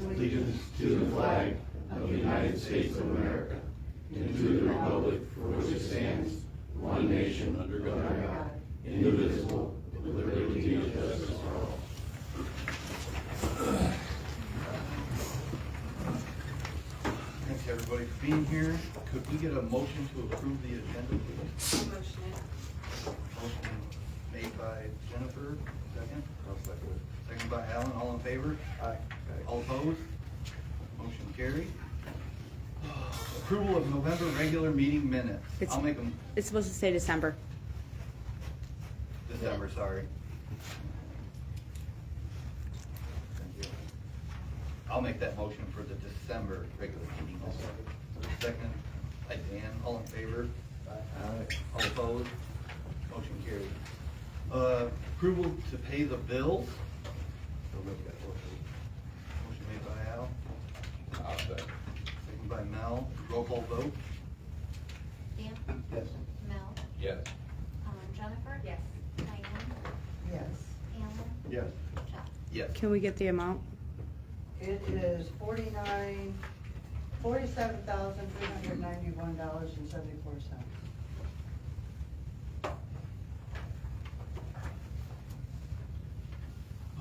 Allegiance to the flag of the United States of America and to the republic for which it stands, one nation under God, indivisible, with liberty and justice for all. Thanks everybody for being here. Could we get a motion to approve the agenda, please? Motion it. Motion made by Jennifer, second. Second by Alan, all in favor? Aye. All opposed? Motion carried. Approval of November regular meeting minutes. I'll make them It's supposed to say December. December, sorry. Thank you. I'll make that motion for the December regular meeting also. Second by Dan, all in favor? Aye. All opposed? Motion carried. Approval to pay the bills. Motion made by Al. Second by Mel. Roll call vote. Dan? Yes. Mel? Yes. Jennifer? Yes. Diane? Yes. Alan? Yes. Jeff? Yes. Can we get the amount? It is $47,391.74.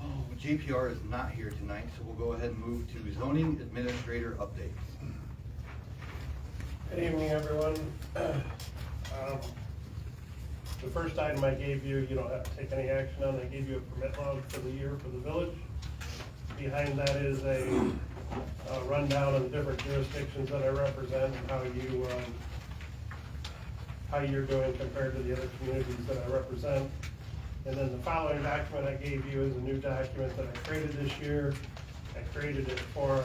Oh, JPR is not here tonight, so we'll go ahead and move to zoning administrator updates. Good evening, everyone. The first item I gave you, you don't have to take any action on. I gave you a permit log for the year for the village. Behind that is a rundown of the different jurisdictions that I represent and how you're doing compared to the other communities that I represent. And then the following document I gave you is a new document that I created this year. I created it for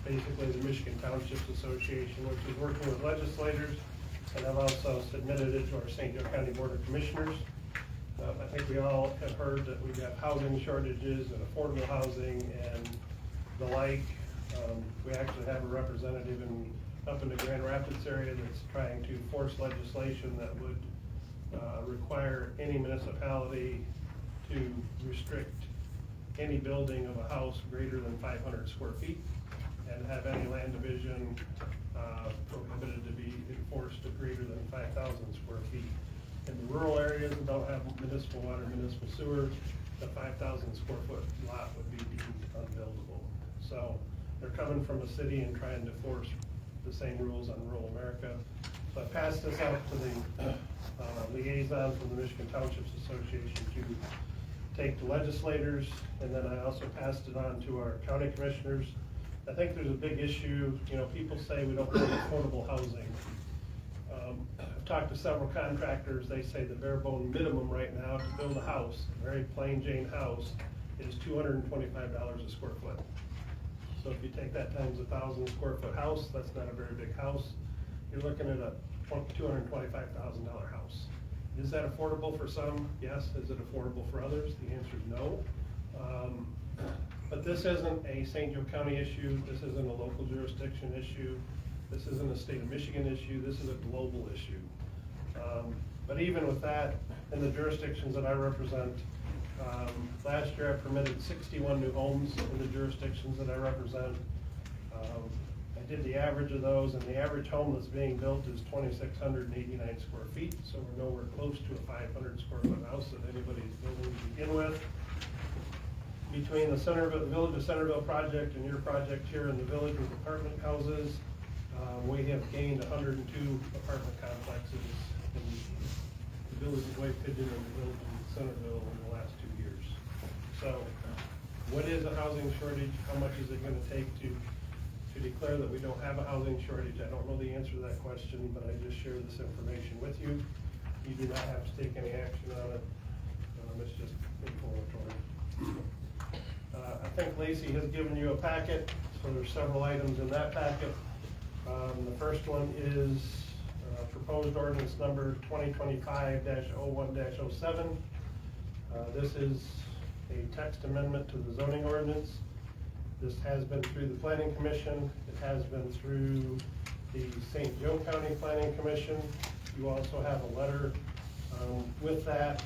basically the Michigan Townships Association, which is working with legislators, and I've also submitted it to our St. Joe County Board of Commissioners. I think we all have heard that we've got housing shortages and affordable housing and the like. We actually have a representative up in the Grand Rapids area that's trying to force legislation that would require any municipality to restrict any building of a house greater than 500 square feet and have any land division prohibited to be enforced to greater than 5,000 square feet. In the rural areas that don't have municipal water, municipal sewer, the 5,000 square foot lot would be deemed unbuildable. So they're coming from a city and trying to force the same rules on rural America. So I passed this out to the liaison from the Michigan Townships Association to take to legislators, and then I also passed it on to our county commissioners. I think there's a big issue, people say we don't have affordable housing. I've talked to several contractors, they say the bare bone minimum right now to build a house, a very plain Jane house, is $225 a square foot. So if you take that times 1,000 square foot house, that's not a very big house. You're looking at a $225,000 house. Is that affordable for some? Yes. Is it affordable for others? The answer is no. But this isn't a St. Joe County issue. This isn't a local jurisdiction issue. This isn't a state of Michigan issue. This is a global issue. But even with that, in the jurisdictions that I represent, last year I permitted 61 new homes in the jurisdictions that I represent. I did the average of those, and the average home that's being built is 2,689 square feet, so we're nowhere close to a 500 square foot house that anybody's building to begin with. Between the Village of Centerville project and your project here in the village with apartment houses, we have gained 102 apartment complexes in the village of White Pigeon and the village of Centerville in the last 2 years. So what is a housing shortage? How much is it going to take to declare that we don't have a housing shortage? I don't know the answer to that question, but I just share this information with you. You do not have to take any action on it. It's just informatory. I think Lacey has given you a packet, so there's several items in that packet. The first one is proposed ordinance number 2025-01-07. This is a text amendment to the zoning ordinance. This has been through the Planning Commission. It has been through the St. Joe County Planning Commission. You also have a letter with that.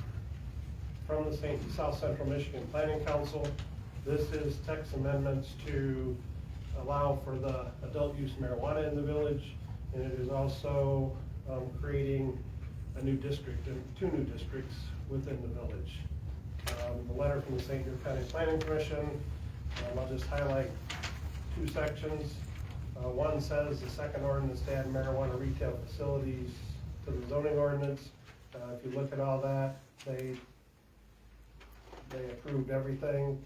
from the South Central Michigan Planning Council. This is text amendments to allow for the adult use marijuana in the village, and it is also creating a new district, and 2 new districts within the village. The letter from the St. George County Planning Commission, I'll just highlight 2 sections. One says the second ordinance to add marijuana retail facilities to the zoning ordinance. If you look at all that, they approved everything.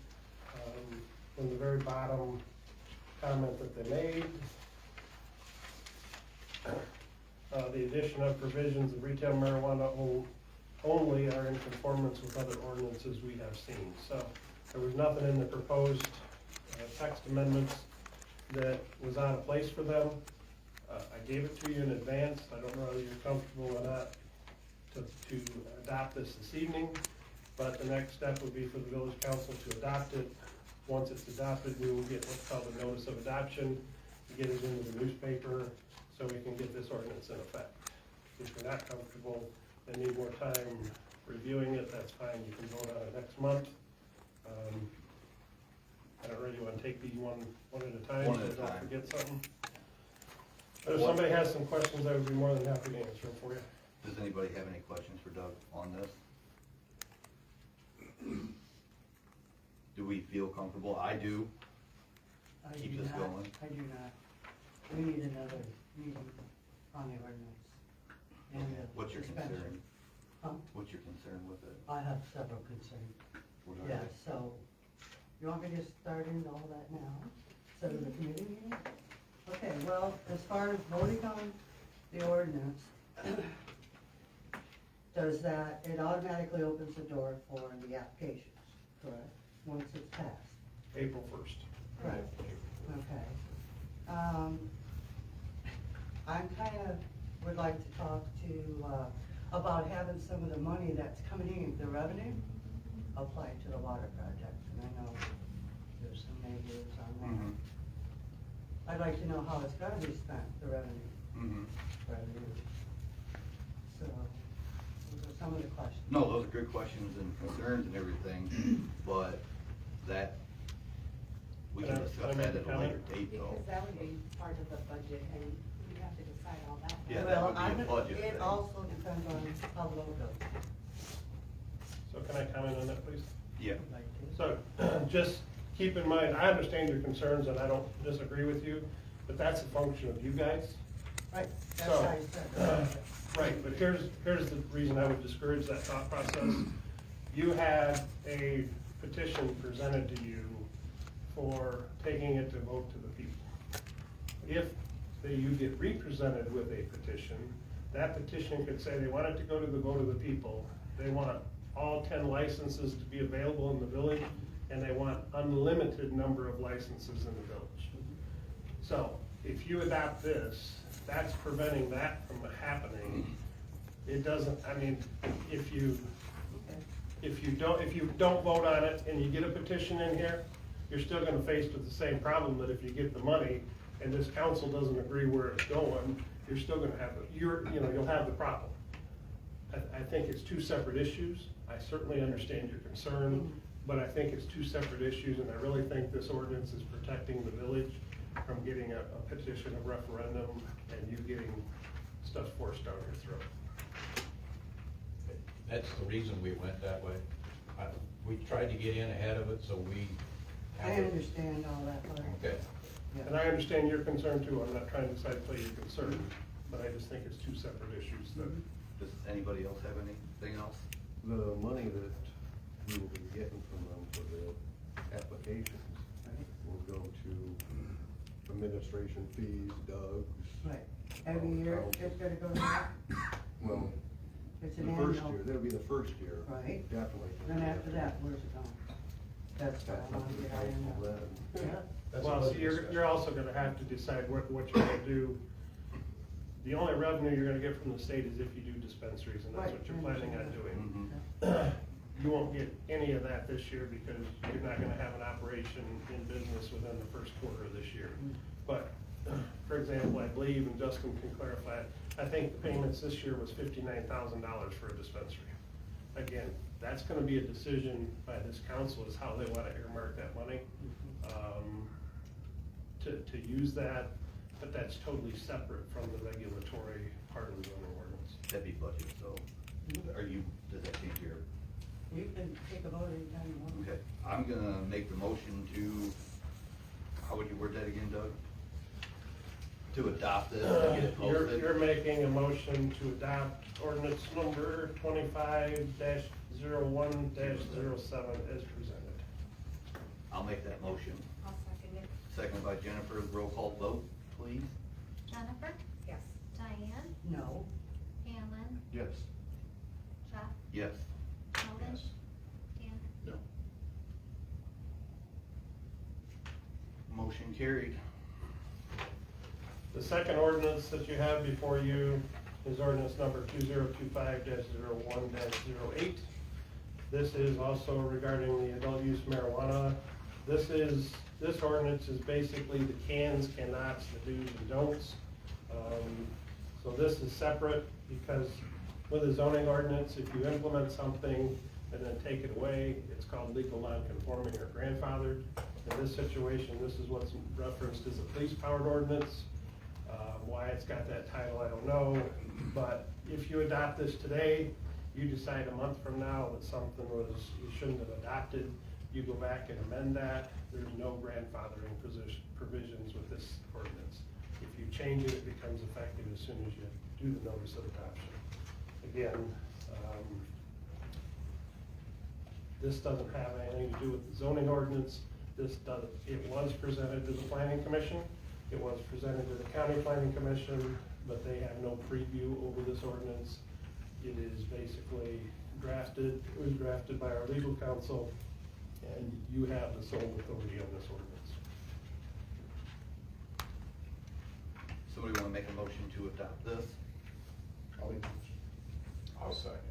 In the very bottom comment that they made, the addition of provisions of retail marijuana only are in conformance with other ordinances we have seen. So there was nothing in the proposed text amendments that was out of place for them. I gave it to you in advance. I don't know whether you're comfortable or not to adopt this evening, but the next step would be for the village council to adopt it. Once it's adopted, we will get what's called a notice of adoption, get it into the newspaper, so we can get this ordinance in effect. If you're not comfortable and need more time reviewing it, that's fine, you can vote on it next month. I don't really want to take these one at a time, One at a so don't time. forget something. But if somebody has some questions, I would be more than happy to answer them for you. Does anybody have any questions for Doug on this? Do we feel comfortable? I do. I Keep do this not. going. I do not. We need another meeting on the ordinance. And the What's your suspension. concern? Huh? What's your concern with it? I have several concerns. What are Yeah, they? so, you want me to start into all that now, instead of the committee meeting? Okay, well, as far as voting on the ordinance, does that, it automatically opens the door for the applications, correct? Once it's passed? April 1st. Right. Okay. I'm would like to talk to, about having some of the money that's coming in, the revenue, applied to the water project, and I know there's some negatives on that. Mhm. I'd like to know how it's gonna be spent, the revenue. Mhm. So, those are some of the questions. No, those are good questions and concerns and everything, but that, we can Can I discuss make that a at a later comment? date though. Because that would be part of the budget, and we'd have to decide all that. Yeah, that Well, would be a I'm- budget It thing. also depends on how low it goes. So can I comment on that, please? Yeah. I'd like to. So, just keep in mind, I understand your concerns and I don't disagree with you, but that's a function of you guys. Right, that's So, how you said it. Right, but here's the reason I would discourage that thought process. You had a petition presented to you for taking it to vote to the people. If you get re-presented with a petition, that petition could say they want it to go to the vote of the people. They want all 10 licenses to be available in the village, and they want unlimited number of licenses in the village. So, if you adopt this, that's preventing that from happening. It doesn't, I mean, if you don't vote on it and you get a petition in here, you're still gonna face with the same problem that if you get the money and this council doesn't agree where it's going, you're still gonna have, you'll have the problem. I think it's 2 separate issues. I certainly understand your concern, but I think it's 2 separate issues, and I really think this ordinance is protecting the village from getting a petition, a referendum, and you getting stuff forced down your throat. That's the reason we went that way. We tried to get in ahead of it, so we. I understand all that, but. Okay. Yeah. And I understand your concern too. I'm not trying to sideplay your concern, but I just think it's 2 separate issues that. Does anybody else have anything else? The money that we will be getting from them for the applications will go to administration fees, Doug's. Right, every year, it's gonna go down, Well, it's the an first annual. year, that'll be the first year. Right. Definitely. Then after that, where's it going? That's what That's I up want to to the get ironed council out. then. Yeah, Well, so you're also gonna have to decide what you're gonna do. The only revenue you're gonna get from the state is if you do dispensaries, and that's Right, what you're I planning on understand doing. You won't get any of that this year because you're not gonna have an operation in business within the first quarter of this year. But, for example, I believe, and Justin can clarify, I think the payments this year was $59,000 for a dispensary. Again, that's gonna be a decision by this council is how they wanna earmark that money. To use that, but that's totally separate from the regulatory part of the zoning ordinance. That'd be budget, so, does that change your? You can take a vote anytime you want. Okay, I'm gonna make the motion to, how would you word that again, Doug? To adopt this and get it posted? You're making a motion to adopt ordinance number 25-01-07 as presented. I'll make that motion. I'll second it. Seconded by Jennifer, roll call vote, please. Jennifer, Yes. Diane, No. Alan, Yes. Jeff, Yes. Sheldon, Dan. No. Motion carried. The second ordinance that you have before you is ordinance number 2025-01-08. This is also regarding the adult use marijuana. This ordinance is basically the cans, cannots, the do's and don'ts. So this is separate because with a zoning ordinance, if you implement something and then take it away, it's called legal non-conforming or grandfathered. In this situation, this is what's referenced as a police-powered ordinance. Why it's got that title, I don't know, but if you adopt this today, you decide a month from now that something you shouldn't have adopted, you go back and amend that, there's no grandfathering provisions with this ordinance. If you change it, it becomes effective as soon as you do the notice of adoption. Again, this doesn't have anything to do with the zoning ordinance. It was presented to the planning commission. It was presented to the county planning commission, but they have no preview over this ordinance. It is basically it was drafted by our legal counsel, and you have the sole authority on this ordinance. Somebody wanna make a motion to adopt this? I'll second.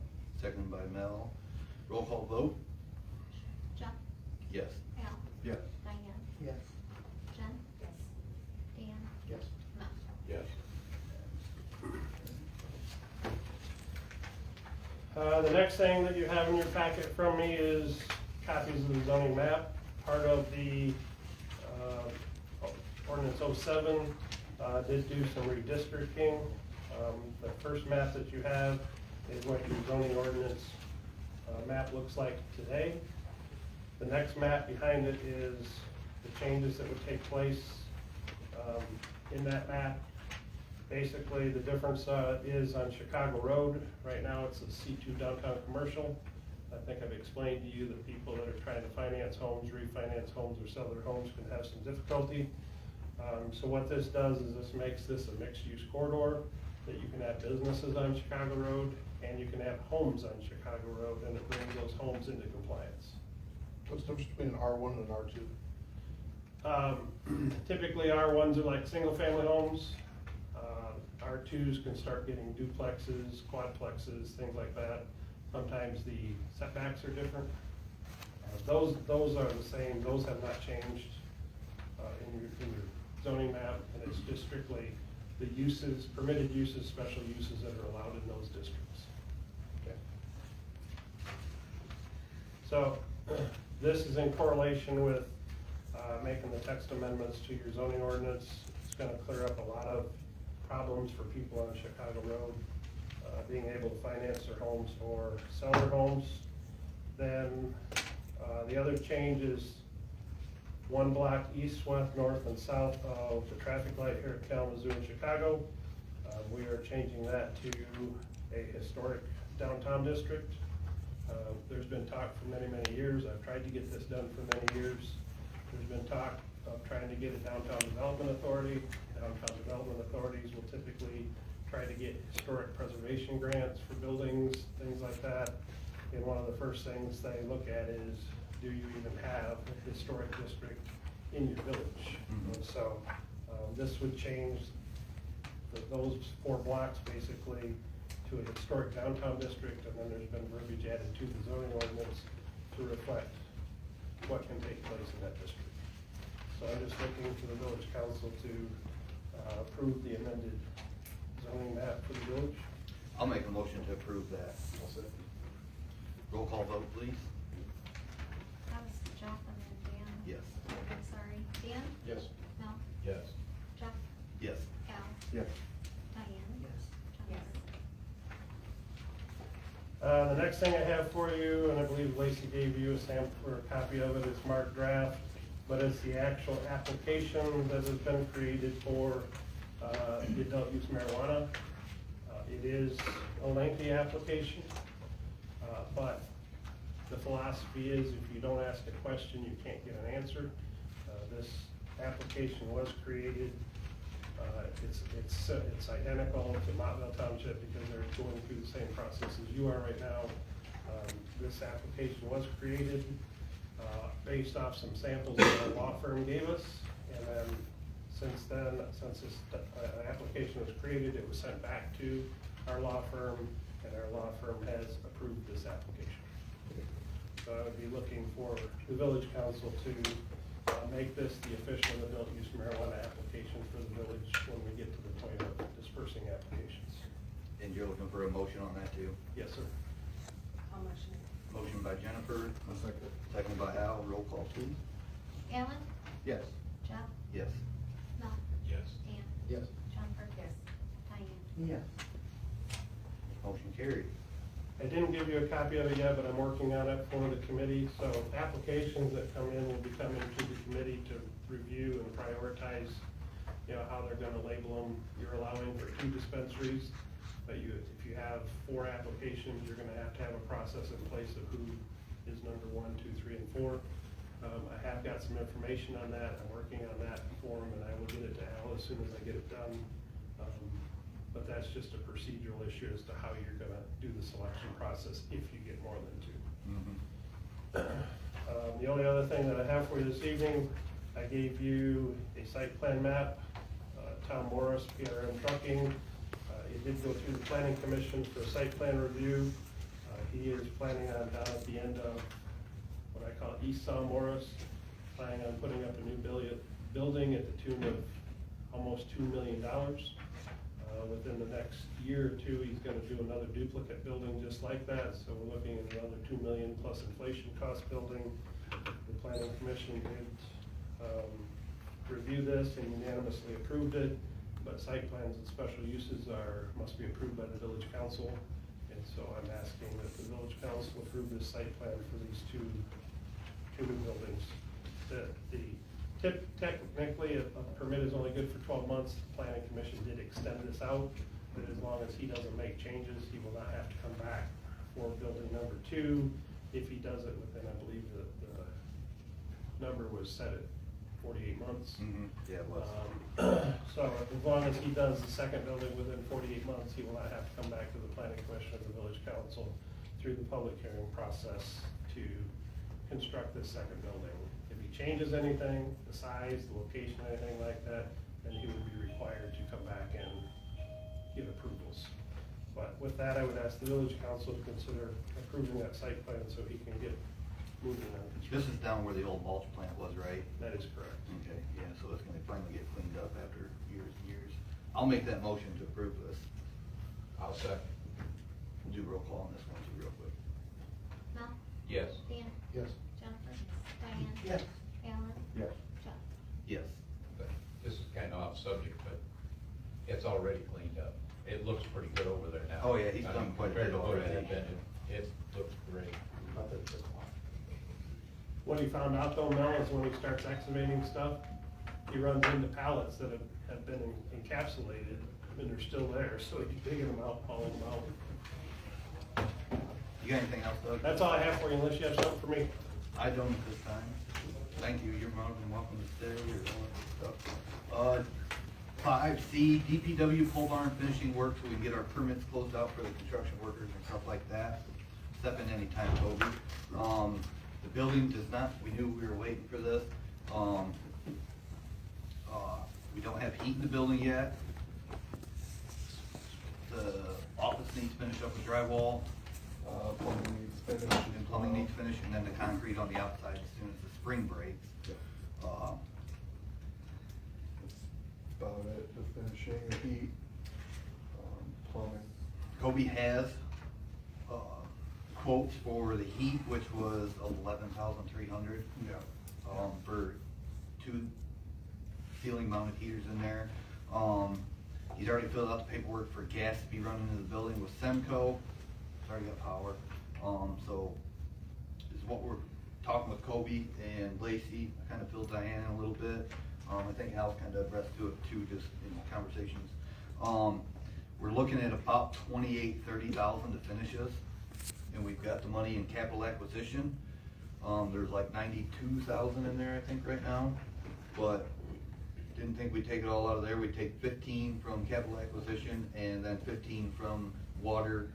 Seconded by Mel. Roll call vote? Jeff, Yes. Al, Yes. Diane, Yes. Jen, Yes. Dan, Yes. Matt. Yes. The next thing that you have in your packet from me is copies of the zoning map. Part of the ordinance 07 did do some redistricting. The first map that you have is what your zoning ordinance map looks like today. The next map behind it is the changes that would take place in that map. Basically, the difference is on Chicago Road. Right now, it's a C2 downtown commercial. I think I've explained to you that people that are trying to finance homes, refinance homes, or sell their homes can have some difficulty. So what this does is this makes this a mixed-use corridor, that you can have businesses on Chicago Road, and you can have homes on Chicago Road, and it brings those homes into compliance. What's the difference between an R1 and an R2? Typically, R1s are like single-family homes. R2s can start getting duplexes, quadplexes, things like that. Sometimes the setbacks are different. Those are the same, those have not changed in your zoning map, and it's just strictly the uses, permitted uses, special uses that are allowed in those districts. Okay. So, this is in correlation with making the text amendments to your zoning ordinance. It's gonna clear up a lot of problems for people on Chicago Road, being able to finance their homes or sell their homes. Then, the other change is one block east, west, north, and south of the traffic light here at Kalamazoo and Chicago. We are changing that to a historic downtown district. There's been talk for many, many years. I've tried to get this done for many years. There's been talk of trying to get a downtown development authority. Downtown development authorities will typically try to get historic preservation grants for buildings, things like that. And one of the first things they look at is, do you even have a historic district in your village? And so, this would change those 4 blocks basically to a historic downtown district, and then there's been verbiage added to the zoning ordinance to reflect what can take place in that district. So I'm just looking for the village council to approve the amended zoning map for the village. I'll make a motion to approve that. Roll call vote, please. That was Jeff and then Dan. Yes. I'm sorry. Dan? Yes. Mel? Yes. Jeff? Yes. Al? Yes. Diane? Yes. Jennifer? The next thing I have for you, and I believe Lacey gave you a sample or a copy of it, is marked draft, but it's the actual application that has been created for the adult use marijuana. It is a lengthy application, but the philosophy is if you don't ask a question, you can't get an answer. This application was created, it's identical to Montville Township because they're going through the same process as you are right now. This application was created based off some samples that our law firm gave us, and then since this application was created, it was sent back to our law firm, and our law firm has approved this application. So I would be looking for the village council to make this the official adult use marijuana application for the village when we get to the point of dispersing applications. And you're looking for a motion on that too? Yes, sir. How much? Motion by Jennifer, I'll second. second by Al. Roll call, please. Alan? Yes. Jeff? Yes. Mel? Yes. Dan? Yes. Jennifer? Yes. Diane? Yes. Motion carried. I didn't give you a copy of it yet, but I'm working on it for the committee, so applications that come in will be coming to the committee to review and prioritize, you know, how they're gonna label them. You're allowing for 2 dispensaries, but if you have 4 applications, you're gonna have to have a process in place of who is number 1, 2, 3, and 4. I have got some information on that, I'm working on that form, and I will get it to Al as soon as I get it done. But that's just a procedural issue as to how you're gonna do the selection process if you get more than 2. The only other thing that I have for you this evening, I gave you a site plan map. Tom Morris, PRM Trucking, it did go through the planning commission for a site plan review. He is planning on down at the end of what I call East Saw Morris, planning on putting up a new building at the tune of almost $2 million. Within the next year or 2, he's gonna do another duplicate building just like that, so we're looking at another $2 million plus inflation cost building. The planning commission did review this and unanimously approved it, but site plans and special uses must be approved by the village council. And so I'm asking that the village council approve this site plan for these two new buildings. Technically, a permit is only good for 12 months. The planning commission did extend this out, but as long as he doesn't make changes, he will not have to come back for building number 2. If he does it within, I believe the number was set at 48 months. Yeah, it was. So as long as he does the second building within 48 months, he will not have to come back to the planning commission or the village council through the public hearing process to construct this second building. If he changes anything, the size, the location, anything like that, then he would be required to come back and give approvals. But with that, I would ask the village council to consider approving that site plan so he can get moving on This construction. is down where the old mulch plant was, right? That is correct. Okay, yeah, so it's gonna finally get cleaned up after years and years. I'll make that motion to approve this. I'll second. We'll do roll call on this one too real quick. Mel? Yes. Dan? Yes. Jennifer? Diane? Yes. Alan? Yes. Jeff? Yes. But this is kind of off subject, but it's already cleaned up. It looks pretty good over there now. Oh, yeah, he's I done mean, quite a compared bit to what it already. had been, it looks great. What he found out though, Mel, is when he starts excavating stuff, he runs into pallets that have been encapsulated and they're still there, so he's digging them out, hauling them out. You got anything else, Doug? That's all I have for you, unless you have something for me. I don't at this time. Thank you, you're more than welcome to stay or all that stuff. 5C, DPW pole barn finishing work so we can get our permits closed out for the construction workers and stuff like that. Step in anytime, Toby. The building does not, we knew we were waiting for this. We don't have heat in the building yet. The office needs to finish up with drywall. Plumbing needs finished. And plumbing needs finished, and then the concrete on the outside as soon as the spring breaks. That's about it, the finishing, plumbing. Kobe has quotes for the heat, which was 11,300. Yeah. For 2 ceiling mounted heaters in there. He's already filled out the paperwork for gas to be running into the building with Semco. It's already got power. So this is what we're talking with Kobe and Lacey. I kind of filled Diane in a little bit. I think Al's kind of addressed to it too, just in conversations. We're looking at about 30,000 to finish this, and we've got the money in capital acquisition. There's like 92,000 in there, I think, right now, but didn't think we'd take it all out of there. We'd take 15 from capital acquisition and then 15 from water,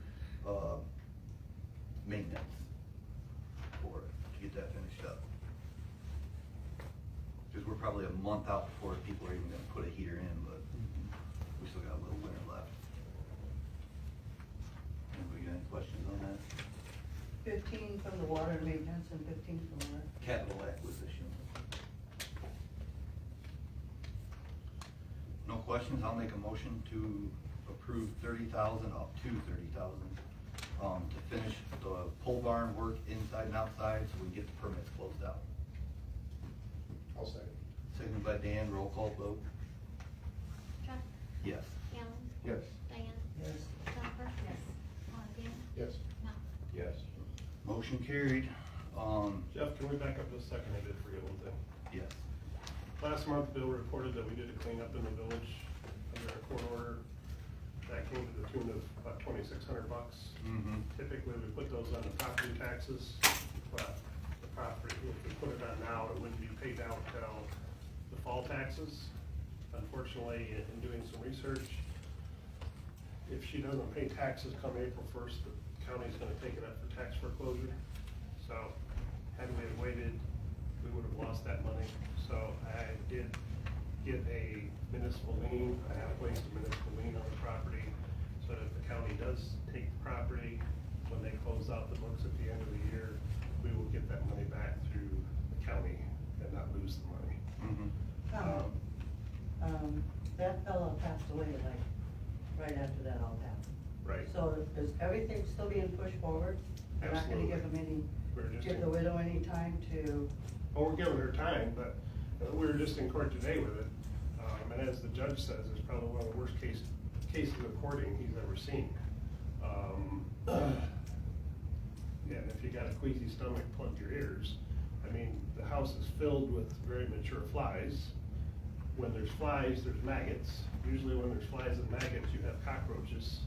maintenance for it, to get that finished up. Because we're probably a month out before people are even gonna put a heater in, but we still got a little winter left. Anybody got any questions on that? 15 from the water maintenance and 15 from where? Capital acquisition. No questions, I'll make a motion to approve 30,000, up to 30,000, to finish the pole barn work inside and outside, so we can get the permits closed out. I'll second. Seconded by Dan, roll call vote. Jeff, Yes. Alan, Yes. Diane, Yes. Jennifer. Yes. Dan, Yes. Mel. Yes. Motion carried. Jeff, can we back up just a second? I did forget one thing. Yes. Last month, Bill reported that we did a cleanup in the village under a court order. That came to the tune of about $2,600. Mm-hmm. Typically, we put those on the property taxes, but the property, if we put it on now, it wouldn't be paid out till the fall taxes. Unfortunately, in doing some research, if she doesn't pay taxes come April 1st, the county's gonna take it up for tax foreclosure. So, had we have waited, we would have lost that money. So I did get a municipal lien, I have placed a municipal lien on the property, so that if the county does take the property, when they close out the books at the end of the year, we will get that money back through the county and not lose the money. Mm-hmm. That fellow passed away like right after that all happened. Right. So is everything still being pushed forward? We're not gonna give him We're just give the widow any time to, Well, we're giving her time, but we were just in court today with it. And as the judge says, it's probably one of the worst cases of courting he's ever seen. And if you got a queasy stomach, plug your ears. I mean, the house is filled with very mature flies. When there's flies, there's maggots. Usually when there's flies and maggots, you have cockroaches.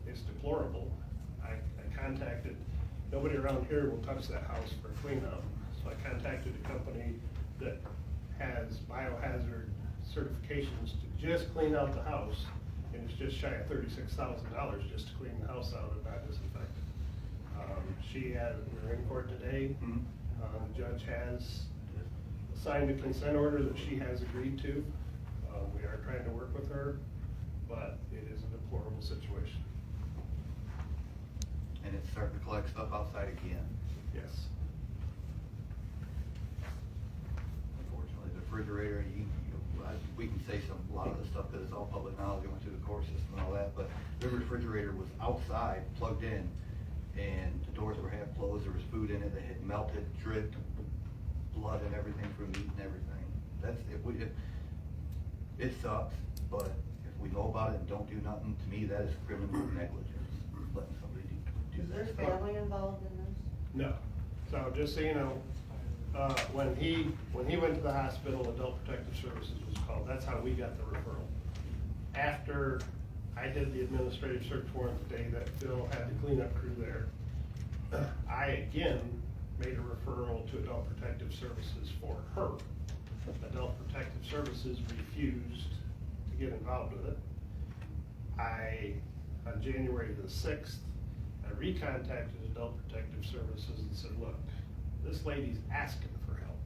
It's deplorable. I contacted, nobody around here will touch that house for cleanup. So I contacted a company that has biohazard certifications to just clean out the house, and it's just shy of $36,000 just to clean the house out and not disinfect it. We're in court today. Mhm. The judge has signed a consent order that she has agreed to. We are trying to work with her, but it is a deplorable situation. And it's starting to collect stuff outside again. Yes. Unfortunately, the refrigerator, we can say a lot of the stuff, because it's all public knowledge, it went through the court system and all that, but the refrigerator was outside, plugged in, and the doors were half closed, there was food in it that had melted, dripped, blood and everything from meat and everything. It sucks, but if we know about it and don't do nothing, to me, that is criminal negligence, letting somebody do is there that. family involved in this? No. So just so you know, when he went to the hospital, Adult Protective Services was called. That's how we got the referral. After I did the administrative search warrant the day that Phil had the cleanup crew there, I again made a referral to Adult Protective Services for her. Adult Protective Services refused to get involved with it. On January the 6th, I recontacted Adult Protective Services and said, look, this lady's asking for help.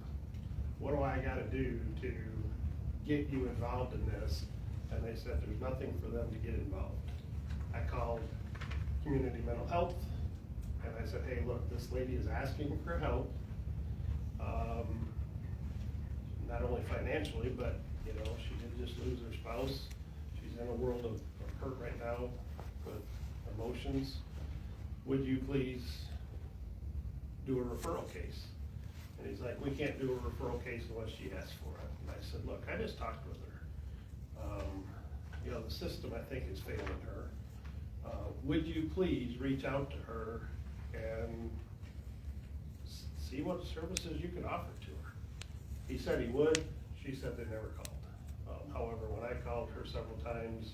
What do I gotta do to get you involved in this? And they said there's nothing for them to get involved. I called Community Mental Health and I said, hey, look, this lady is asking for help. Not only financially, but she did just lose her spouse. She's in a world of hurt right now with emotions. would you please do a referral case? And he's like, we can't do a referral case unless she asks for it. And I said, look, I just talked with her. You know, the system, I think, is failing her. Would you please reach out to her and see what services you could offer to her? He said he would. She said they never called. However, when I called her several times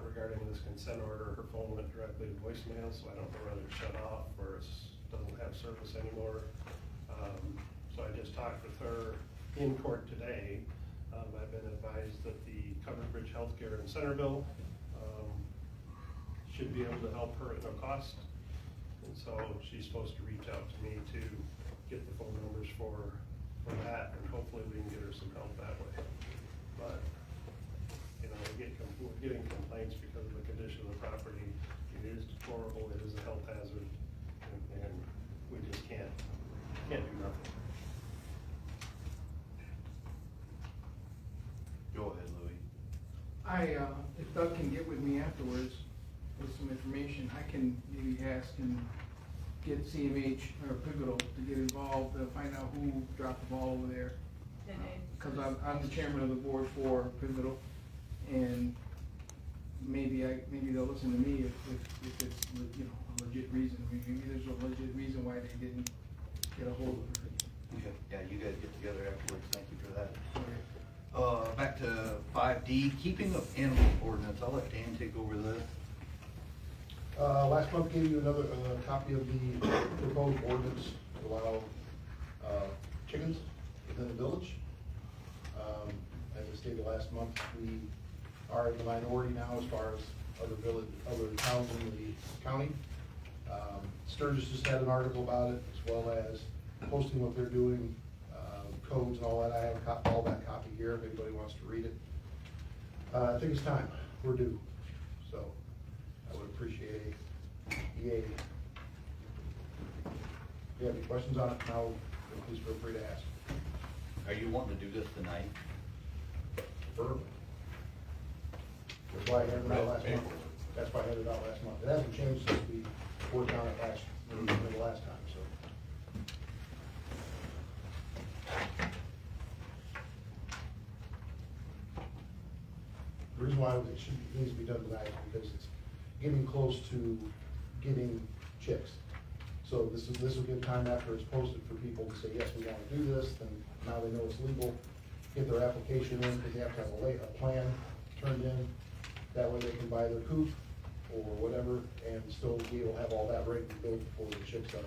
regarding this consent order, her phone went directly to voicemail, so I don't know whether it's shut off or it doesn't have service anymore. So I just talked with her in court today. I've been advised that the Covered Bridge Healthcare in Centerville should be able to help her at no cost. And so she's supposed to reach out to me to get the phone numbers for that, and hopefully we can get her some help that way. But, you know, we're getting complaints because of the condition of the property. It is deplorable, it is a health hazard, and we just can't do nothing. Go ahead, Louis. If Doug can get with me afterwards with some information, I can maybe ask and get CMH or Pivotal to get involved, to find out who dropped the ball over there. Cause I'm the chairman of the board for Pivotal, and maybe they'll listen to me if it's, you know, a legit reason. Maybe there's a legit reason why they didn't get a hold of her. Okay. Yeah, you guys get together afterwards, thank you for that. Back to 5D, keeping of animal ordinance. I'll let Dan take over this. Last month gave you another copy of the proposed ordinance to allow chickens within the village. As I stated last month, we are in the minority now as far as other towns in the county. Sturgis just had an article about it, as well as posting what they're doing, codes and all that. I have all that copy here if anybody wants to read it. I think it's time. We're due. So I would appreciate a yay. If you have any questions on it now, please feel free to ask. Are you wanting to do this tonight? Verbally. That's why I had it out last month. That's why I had it out last month. It hasn't changed since we worked on it the last time, so. The reason why it needs to be done tonight is because it's getting close to getting chicks. So this will give time after it's posted for people to say, yes, we want to do this, then now they know it's legal, get their application in, because they have to have a plan turned in. That way they can buy their coop or whatever, and still be able to have all that ready to go before the chicks are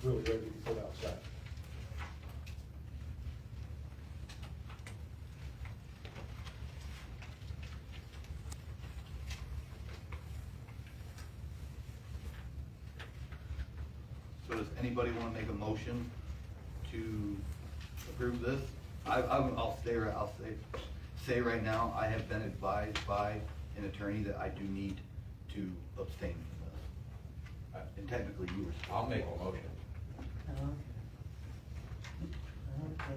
really ready to be put outside. So does anybody want to make a motion to approve this? I'll say right now, I have been advised by an attorney that I do need to abstain from this. And technically you were. I'll make a motion. Okay.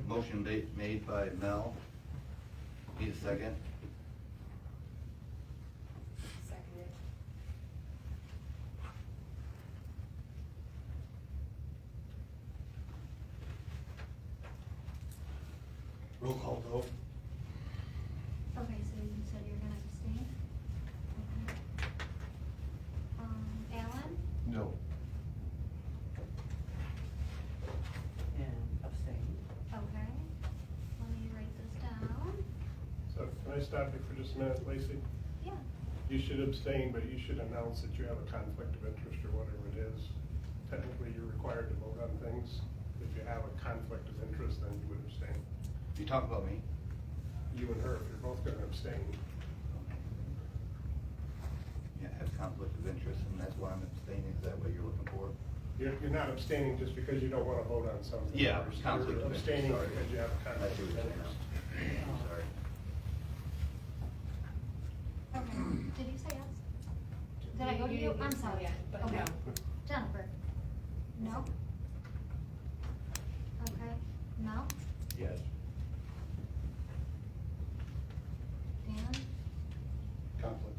Motion made by Mel. Need a second? Seconded. Roll call vote. Okay, so you said you're gonna abstain? Okay. Alan? No. And abstain. Okay. Let me write this down. So can I stop you for just a minute, Lacey? Yeah. You should abstain, but you should announce that you have a conflict of interest or whatever it is. Technically, you're required to vote on things. If you have a conflict of interest, then you would abstain. You talk about me? You and her, if you're both gonna abstain. Yeah, I have conflict of interest, and that's why I'm abstaining. Is that what you're looking for? You're not abstaining just because you don't wanna vote on something. Yeah, conflict of You're interest, abstaining sorry. because you have a I conflict see of what you're saying interest. now. Sorry. Okay. Did you say yes? Did I go to you? I'm sorry. Yeah, but Okay. no. Jennifer? No? Okay. Mel? Yes. Dan? Conflict.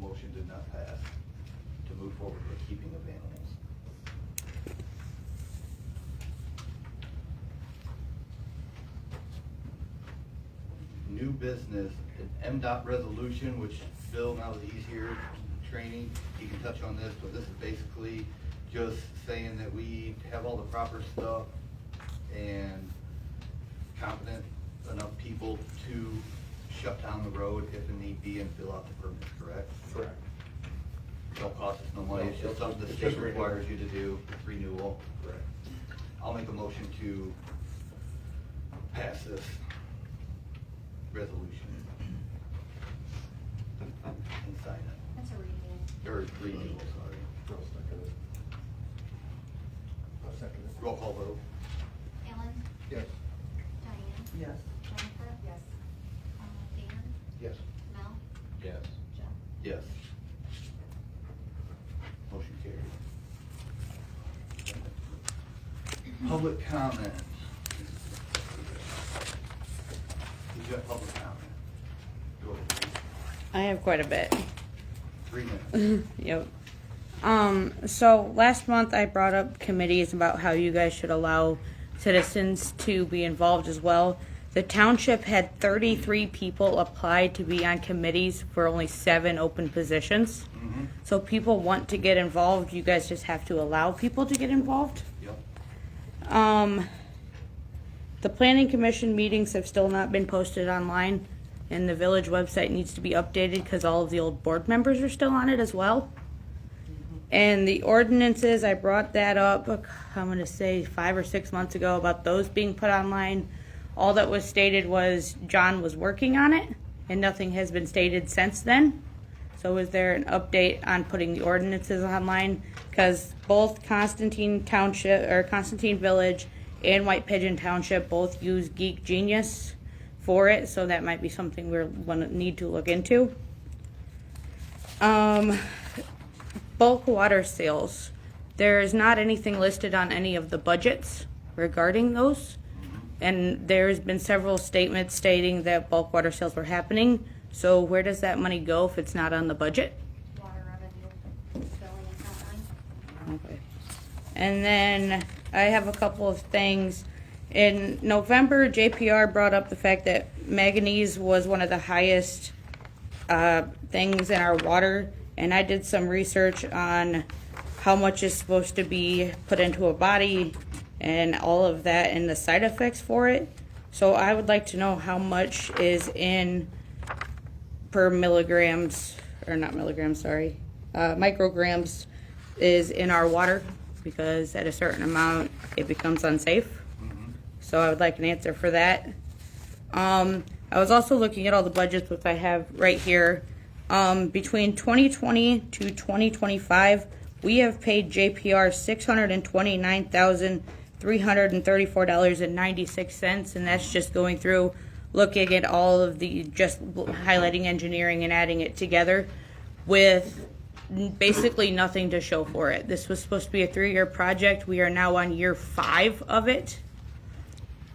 motion did not pass to move forward with keeping of animals. New business, an MDOT resolution, which Bill, now that he's here, training, he can touch on this, but this is basically just saying that we have all the proper stuff and competent enough people to shut down the road if it need be and fill out the permit, correct? Correct. Don't cost us no money, it's just something the It's state just renewal. requires you to do, it's renewal. Correct. I'll make a motion to pass this resolution. And sign it, That's a renewal. or renewal, sorry. I'll second it. I'll second it. Roll call vote. Ellen, Yes. Diane, Yes. Jennifer, Yes. Dan, Yes. Mel, Yes. Jeff. Yes. Motion carried. Public comment. Who's got public comment? Go ahead. I have quite a bit. 3 minutes. Yep. So last month I brought up committees about how you guys should allow citizens to be involved as well. The township had 33 people apply to be on committees for only 7 open positions. Mm-hmm. So people want to get involved. You guys just have to allow people to get involved. Yep. The planning commission meetings have still not been posted online, and the village website needs to be updated because all of the old board members are still on it as well. And the ordinances, I brought that up, I'm going to say 5 or 6 months ago about those being put online. All that was stated was John was working on it, and nothing has been stated since then. So is there an update on putting the ordinances online? Because both Constantine Township, or Constantine Village, and White Pigeon Township both use Geek Genius for it, so that might be something we're gonna need to look into. Bulk water sales. There is not anything listed on any of the budgets regarding those. And there's been several statements stating that bulk water sales were happening. So where does that money go if it's not on the budget? Water revenue, billing account line. Okay. And then I have a couple of things. In November, JPR brought up the fact that manganese was one of the highest things in our water. And I did some research on how much is supposed to be put into a body and all of that and the side effects for it. So I would like to know how much is in per milligrams, or not milligrams, sorry, micrograms is in our water, because at a certain amount it becomes unsafe. So I would like an answer for that. I was also looking at all the budgets, which I have right here. Between 2020 to 2025, we have paid JPR $629,334.96, and that's just going through, looking at all of the, just highlighting engineering and adding it together with basically nothing to show for it. This was supposed to be a 3-year project. We are now on year 5 of it,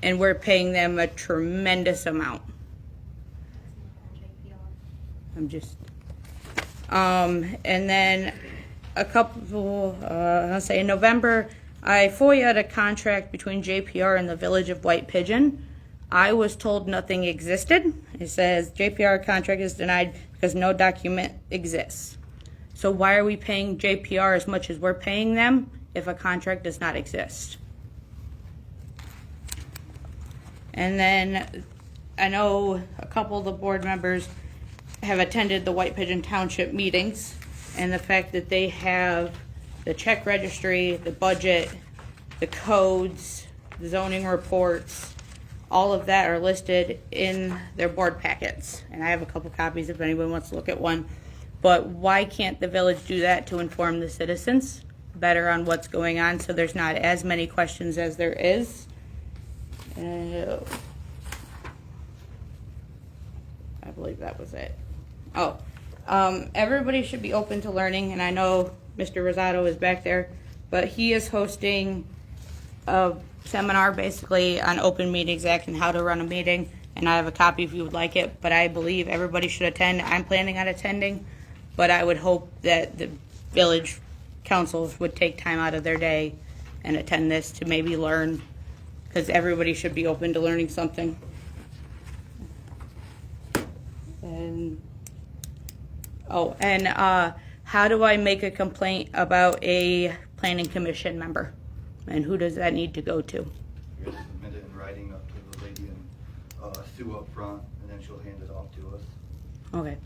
and we're paying them a tremendous amount. I'm just, and then a couple, I'll say in November, I FOIA'd a contract between JPR and the Village of White Pigeon. I was told nothing existed. It says JPR contract is denied because no document exists. So why are we paying JPR as much as we're paying them if a contract does not exist? And then I know a couple of the board members have attended the White Pigeon Township meetings, and the fact that they have the check registry, the budget, the codes, the zoning reports, all of that are listed in their board packets. And I have a couple copies if anyone wants to look at one. But why can't the village do that to inform the citizens better on what's going on so there's not as many questions as there is? I believe that was it. Oh, everybody should be open to learning, and I know Mr. Rosado is back there, but he is hosting a seminar basically on Open Meetings Act and how to run a meeting, and I have a copy if you would like it, but I believe everybody should attend. I'm planning on attending. but I would hope that the village councils would take time out of their day and attend this to maybe learn, because everybody should be open to learning something. And how do I make a complaint about a planning commission member? And who does that need to go to? You're gonna submit it in writing up to the lady and Sue up front, and then she'll hand it off to us. Okay.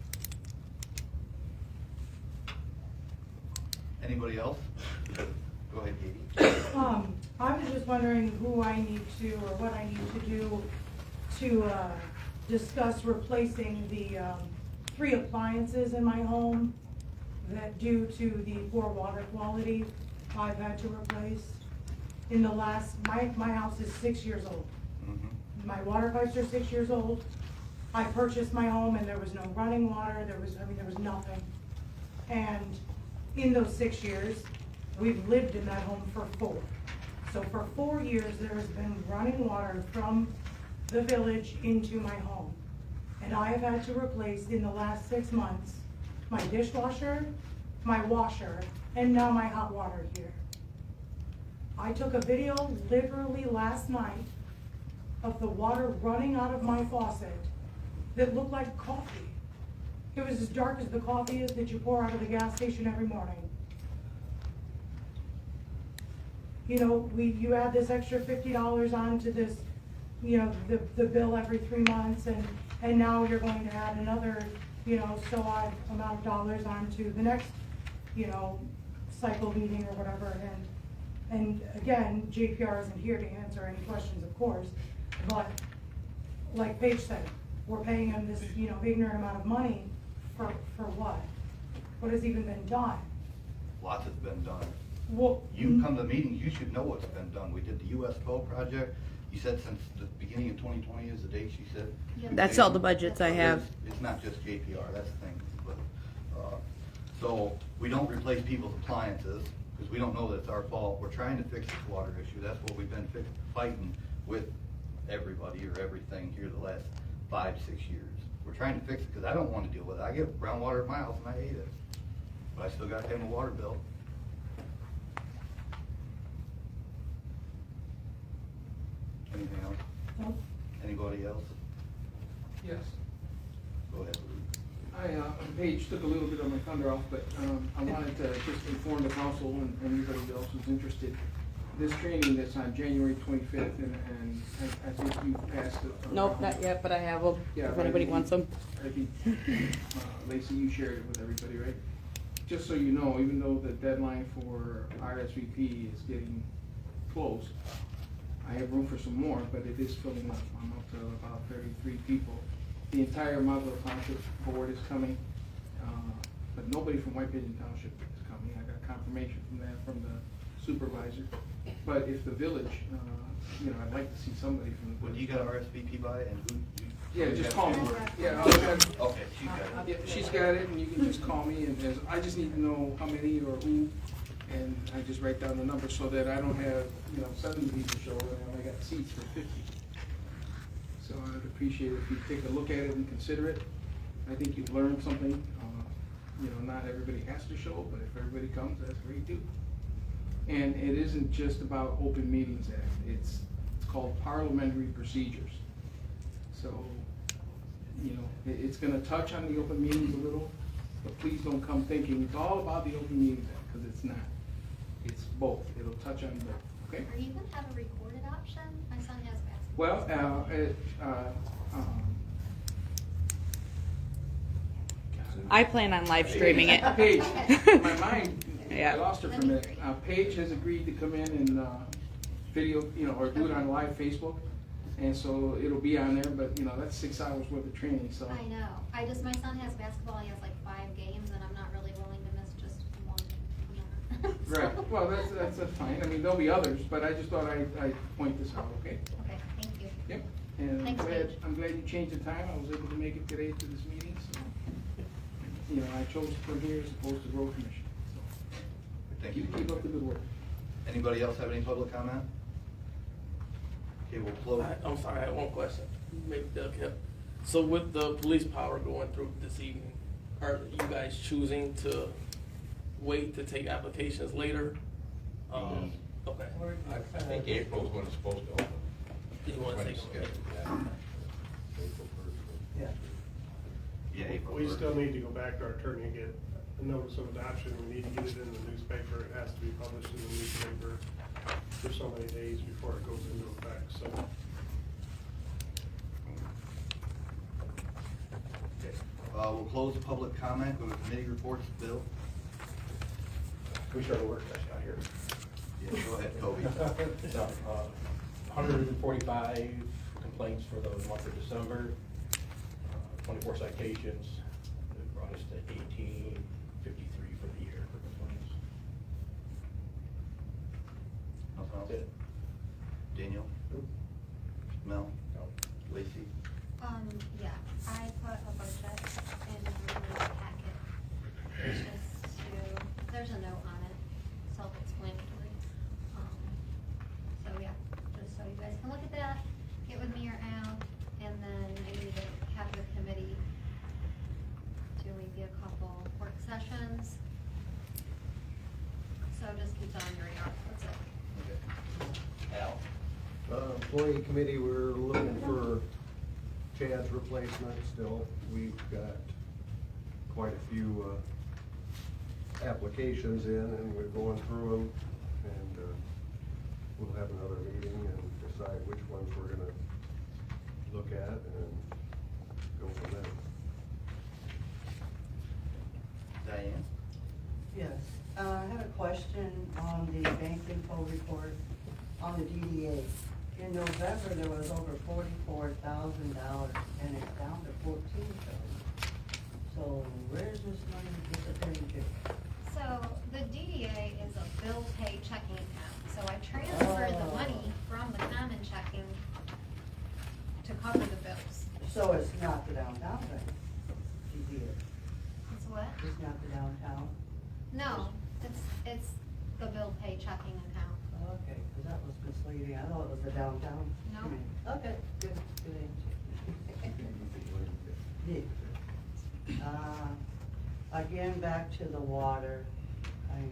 Anybody else? Go ahead, Katie. I was just wondering who I need to, or what I need to do to discuss replacing the 3 appliances in my home that, due to the poor water quality, I've had to replace. In the last, my house is 6 years old. Mm-hmm. My water pipes are 6 years old. I purchased my home and there was no running water, there was nothing. And in those 6 years, we've lived in that home for 4. So for 4 years, there has been running water from the village into my home. And I have had to replace, in the last 6 months, my dishwasher, my washer, and now my hot water heater. I took a video literally last night of the water running out of my faucet that looked like coffee. It was as dark as the coffee is that you pour out of the gas station every morning. You know, you add this extra $50 onto this, you know, the bill every 3 months, and now you're going to add another, you know, so odd amount of dollars onto the next, you know, cycle meeting or whatever. And again, JPR isn't here to answer any questions, of course, but like Paige said, we're paying them this, you know, ignorant amount of money for what? What has even been done? Lots has been done. Well, You come to the meetings, you should know what's been done. We did the US 12 project. You said since the beginning of 2020 is the date she said? Yep. That's all the budgets I have. It's not just JPR, that's the thing. But, so we don't replace people's appliances because we don't know that it's our fault. We're trying to fix this water issue. That's what we've been fighting with everybody or everything here the last 5-6 years. We're trying to fix it because I don't want to deal with it. I get brown water at my house and I hate it. But I still got to pay my water bill. Anything else? no. Anybody else? Yes. Go ahead. Paige took a little bit of my thunder off, but I wanted to just inform the council and anybody else who's interested. This training that's on January 25th, and I think you passed it. Nope, not yet, but I have them, Yeah, if anybody but wants them. I think, Lacey, you shared it with everybody, right? Just so you know, even though the deadline for RSVP is getting close, I have room for some more, but it is filling up. I'm up to about 33 people. The entire Motherwell Township Board is coming, but nobody from White Pigeon Township is coming. I got confirmation from that from the supervisor. But if the village, you know, I'd like to see somebody from the Well, village. you got RSVP by and who? Yeah, just call me. Yeah, Okay, she got it. yeah, she's got it, and you can just call me, and I just need to know how many or who, and I just write down the number so that I don't have, you know, 70 people show, and I only got seats for 50. So I'd appreciate it if you take a look at it and consider it. I think you've learned something. You know, not everybody has to show, but if everybody comes, that's great too. And it isn't just about Open Meetings Act. It's called parliamentary procedures. So, you know, it's gonna touch on the open meetings a little, but please don't come thinking it's all about the Open Meetings Act, because it's not. It's both. It'll touch on both, okay? Are you gonna have a recorded option? My son has basketball. Well, I plan on live streaming it. Paige, my mind, Yeah. I lost her for a minute. Paige has agreed to come in and video, you know, or do it on live Facebook. And so it'll be on there, but you know, that's 6 hours worth of training, so. I know. My son has basketball. He has like 5 games, and I'm not really willing to miss just one. So- Right, well, that's fine. I mean, there'll be others, but I just thought I'd point this out, okay? Okay, thank you. Yep. And Thanks, Paige. I'm glad you changed the time. I was able to make it today to this meeting, so. You know, I chose to come here as opposed to road commission, so. Thank you. Keep up the good work. Anybody else have any public comment? Okay, we'll close. I'm sorry, I had one question. Maybe Doug can help. So with the police power going through this evening, are you guys choosing to wait to take applications later? Okay. I think April's when it's supposed to open. You want to When take it's them? scheduled, yeah. Yeah. Yeah, April We 1st. still need to go back to our attorney and get a notice of adoption. We need to get it in the newspaper. It has to be published in the newspaper for so many days before it goes into effect, so. Okay. We'll close the public comment, go to committee reports. Bill? We start a work session out here. Yeah, go ahead, Kobe. So, 145 complaints for the month of December, 24 citations. It brought us to 1853 for the year for complaints. Nothing else? That's it. Daniel? Mel? No. Lacey? Yeah, I put a budget in the packet. It's just there's a note on it, self-explanatory. So yeah, just so you guys can look at that, get with me or Al, and then I need to have the committee do maybe a couple work sessions. So just keep that on your radar, that's it. Okay. Al? Employee committee, we're looking for Chad's replacement still. We've got quite a few applications in, and we're going through them, and we'll have another meeting and decide which ones we're gonna look at and go from there. Diane? Yes, I have a question on the bank info report on the DDA. In November, there was over $44,000, and it's down to $14,000. So where's this money disappearing to? So the DDA is a bill pay checking account, so I transferred the money from the common checking to cover the bills. So it's not the downtown bank, DDA, It's what? it's not the downtown? No, it's the bill pay checking account. Okay, because that was misleading, I thought it was the downtown. No. Okay, good answer. Yeah. Again, back to the water, I'm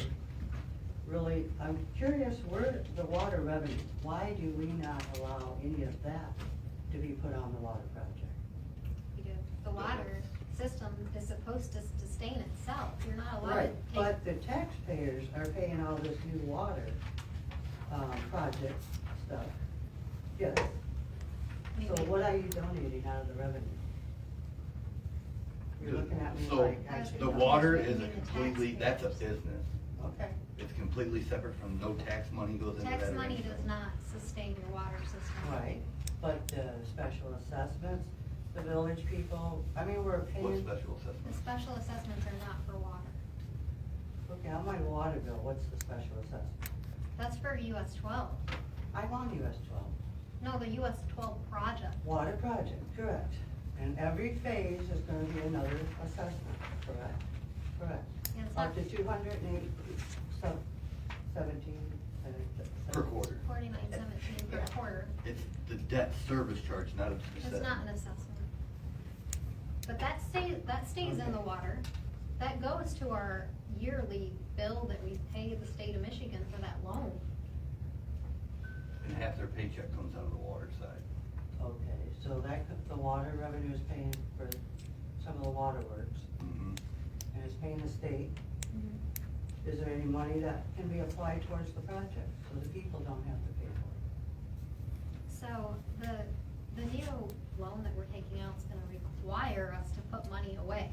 curious, where the water revenue, why do we not allow any of that to be put on the water project? You do. The water system is supposed to sustain itself. You're not allowed to Right, take. but the taxpayers are paying all this new water, project stuff. Yes, so what are you donating out of the revenue? You're looking at me So, like I should the know. water is a completely, that's a business. Okay, It's completely separate from, no tax money goes into that. Tax or money anything. does not sustain your water system. right, but special assessments, the village people, I mean, we're What paying. special The assessment? special assessments are not for water. Okay, on my water bill, what's the special assessment? That's for US 12. I'm on US 12. No, the US 12 project. Water project, correct. And every phase is gonna be another assessment, correct? Correct. Yeah, it's Up not to 208, 17. Per quarter. 49.17 per Yeah. quarter. It's the debt service charge, not a It's assessment. not an assessment. But that stays in the water. That goes to our yearly bill that we pay the state of Michigan for that loan. And half their paycheck comes out of the water side. Okay, so the water revenue is paying for some of the water works, Mhm. and it's paying the state. Is there any money that can be applied towards the project, so the people don't have to pay for it? So the new loan that we're taking out is gonna require us to put money away